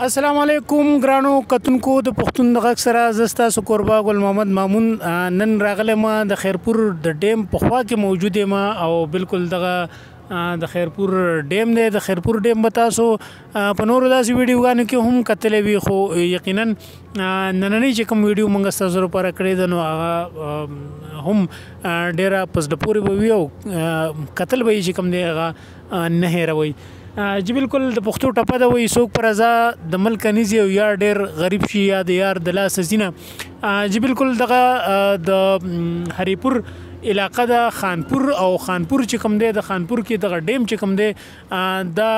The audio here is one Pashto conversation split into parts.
السلام علیکم ګرانو کتونکو د پښتون د غږ سره زه ستاسو کوربه ګل محمد مامون نن راغلی ما د خیرپور د ډیم په خوا کې موجود یم او بالکل دغه د خیرپور ډیم دی د خیرپور ډیم به تاسو په نورو داسې ویډیوګانو کې هم کتلی وي خو یقینا نننۍ چې کوم ویډیو موږ ستاسو لپاره کړی ده نو هغه هم ډېره په زړه پورې به وي او کتل به یې چې کوم دی هغه نه هېروئ جی بالکل د پښتو ټپه ده وایي څوک پر رضا د ملک نیزي او یا ډېر غریب شي یا د یار د لاسه ځینه جی بالکل دغه د هریپور علاقه د خانپور او خانپور چې کوم دی د خانپور کې دغه ډیم چې کوم دی دا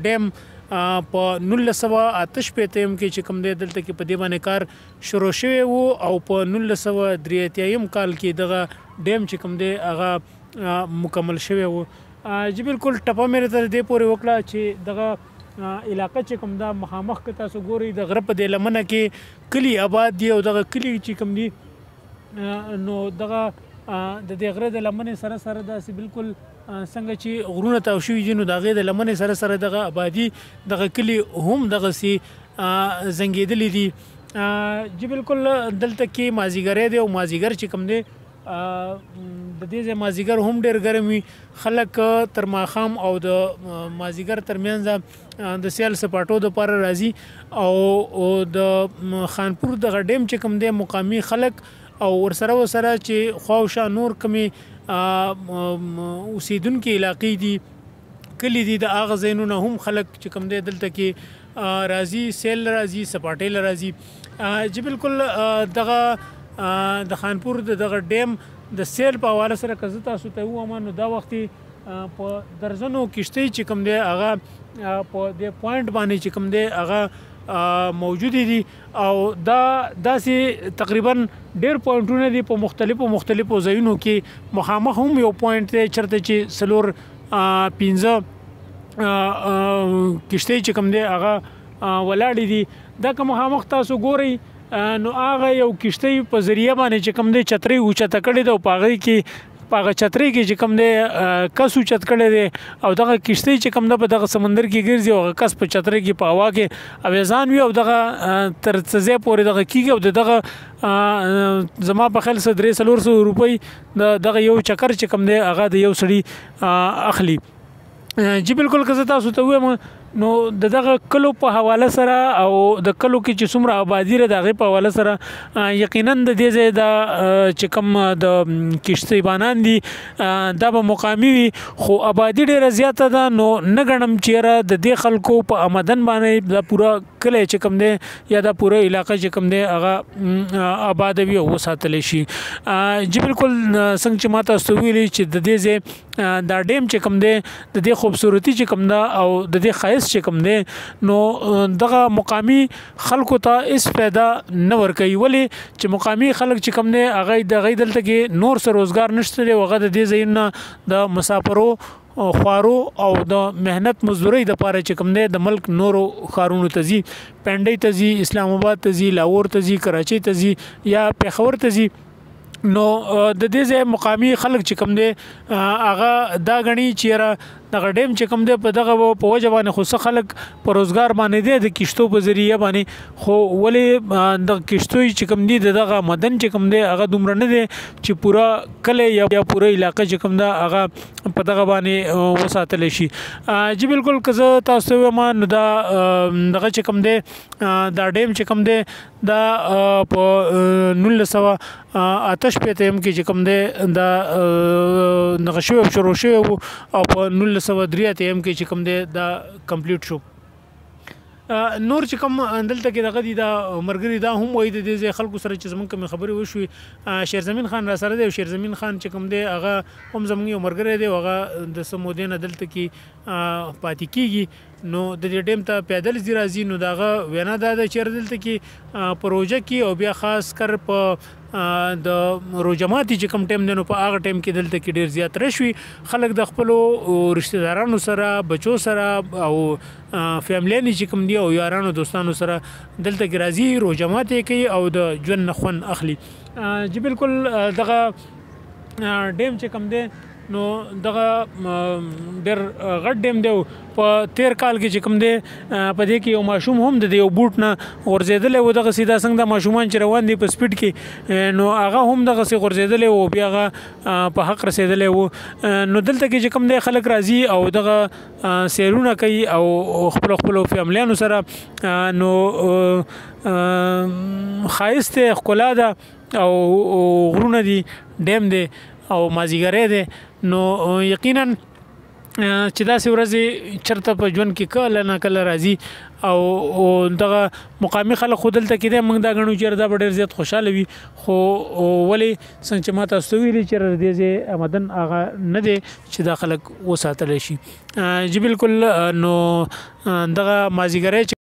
ډیم په 1988 کې چې کوم دی دلته کې په دې باندې کار شروع شوی وو او په 1983 کال کې دغه ډیم چې کوم دی هغه مکمل شوی وو جی بالکل ټپه مې راته دې پورې وکړه چې دغه علاقه چې کوم دا مخامخ که تاسو ګورئ د غره په دې لمنه کې کلي آباد دي او دغه کلي چې کوم دي نو دغه د دې غره د لمنې سره سره داسې بالکل څنګه چې غرونه تاو شوي دي نو د هغې د لمنې سره سره دغه آبادي دغه کلي هم دغسې زنګېدلي دي جی بالکل دلته کې مازدیګری دی او مازدیګر چې کوم دی د دې ځای مازدیګر هم ډېر ګرم وي خلک تر ماښام او د مازدیګر ترمنځ د سیل سپاټو دپاره راځي او د خانپور دغه ډیم چې کوم دی مقامي خلک او ورسره چې خواوشا نور کمې اوسیدونکي علاقې دي کلي دي د هغه ځایونو هم خلک چې کوم دی دلته کې راځي سیل راځي سپاټې له راځي جی بالکل دغه د خانپور دغه ډیم د سیل په حواله سره که زه تاسو ته ووایم نو دا وختې په درزنو کشتۍ چې کوم دی هغه په دې پوینټ باندې چې کوم دی هغه موجودې دي او دا داسې تقریبا ډېر پوینټونه دي په مختلفو ځایونو کې مخامخ هم یو پوینټ دی چېرته چې څلور پنځه کشتۍ چې کوم دی هغه ولاړې دي دا که مخامخ تاسو ګورئ نو هغه یو کشتۍ په ذریعه باندې چې کوم دی چترۍ اوچته کړې ده او په هغې کې په هغه چترۍ کې چې کوم دی کس اوچت کړی دی او دغه کشتۍ چې کوم ده په دغه سمندر کې ګرځي او هغه کس په چترۍ کې په هوا کې اویزان وي او دغه تر څه ځای پورې دغه کېږي او د دغه زما په خیال 300-400 روپۍ دغه یو چکر چې کوم دی هغه د یو سړي اخلي جی بالکل که زه تاسو ته ووایم نو د دغه کلو په حواله سره او د کلو کې چې څومره آبادي ده د هغې په حواله سره یقینا د دې ځای دا چې کوم د کشتیبانان دي دا به مقامي وي خو آبادي ډېره زیاته ده نو نه ګڼم چېره د دې خلکو په آمدن باندې دا پوره کلی چې کوم دی یا دا پوره علاقه چې کوم دی هغه آباده وي او وساتلی شي جی بالکل څنګه چې ما تاسو ته ویلي چې د دې ځای دا ډیم چې کوم دی د دې خوبصورتي چې کوم ده او د دې ښایست چې کوم دی نو دغه مقامي خلکو ته هېڅ فایده نه ورکوي ولې چې مقامي خلک چې کوم دی هغه د هغوی دلته کې نور څه روزګار نشته دی او هغه د دې ځایونو د مسافرو خوارو او د مهنت مزدورۍ دپاره چې کوم دی د ملک نورو ښارونو ته ځي پنډۍ ته ځي اسلام آباد ته ځي لاهور ته ځي کراچۍ ته ځي یا پېښور ته ځي نو د دې ځای مقامي خلک چې کوم دی هغه دا ګڼي چې یاره دغه ډیم چې کوم دی په دغه په وجه باندې خو څه خلک په روزګار باندې دی د کشتو په ذریعه باندې خو ولې د کشتوی چې کوم دی دغه مدن چې کوم دی هغه دومره نه دی چې پوره کلی یا پوره علاقه چې کوم ده هغه په دغه باندې وساتلی شي جی بالکل که زه تاسو ته ووایم نو دا دغه چې کوم دی دا ډیم چې کوم دی دا په 1988 کې چې کوم دی دا دغه شروع شوی و او په 1983 کې چې کوم دی دا کمپلیټ شو نور چې کوم دلته کې دغه دي دا ملګري دا هم وایي د دې ځای خلکو سره چې زموږ کومې خبرې وشوې شیرزمین خان را سره دی او شیرزمین خان چې کوم دی هغه هم زموږ یو ملګری دی او هغه د څه مودې نه دلته کې پاتې کېږي نو د دې ډیم ته پیدل ځي راځي نو د هغه وینا دا ده چې دلته کې په روژه کې او بیا خاص کر په د روژه ماتي چې کوم ټایم دی نو په هغه ټایم کې دلته کې ډېر زیات رش وي خلک د خپلو رشته دارانو سره بچو سره او فیملیانې چې کوم دي او یارانو دوستانو سره دلته کې راځي روژه ماتي کوي او د ژوند نه خوند اخلي جی بالکل دغه ډیم چې کوم دی نو دغه ډېر غټ ډیم دی په 13 کال کې چې کوم دی په دې کې یو ماشوم هم د یو بوټ نه غورځېدلی و دغه سیدا څنګه د ماشومان چې روان دي په سپیډ کې نو هغه هم دغسې غورځېدلی و بیا هغه په حق رسېدلی و نو دلته کې چې کوم دی خلک راځي او دغه سیرونه کوي او خپلو فیملیانو سره نو ښایست دی ښکلا ده او غرونه دي ډیم دی او مازیګری دی نو یقینا چې داسې ورځې چېرته په ژوند کې کله نه کله راځي او دغه مقامي خلک خو دلته کې دی موږ دا ګڼو چې دا به ډېر زیات خوشحاله وي خو ولې څنګه چې ما تاسو ته ویلي چې دې ځای آمدن هغه نه دی چې دا خلک وساتلی شي جی بالکل نو دغه مازیګری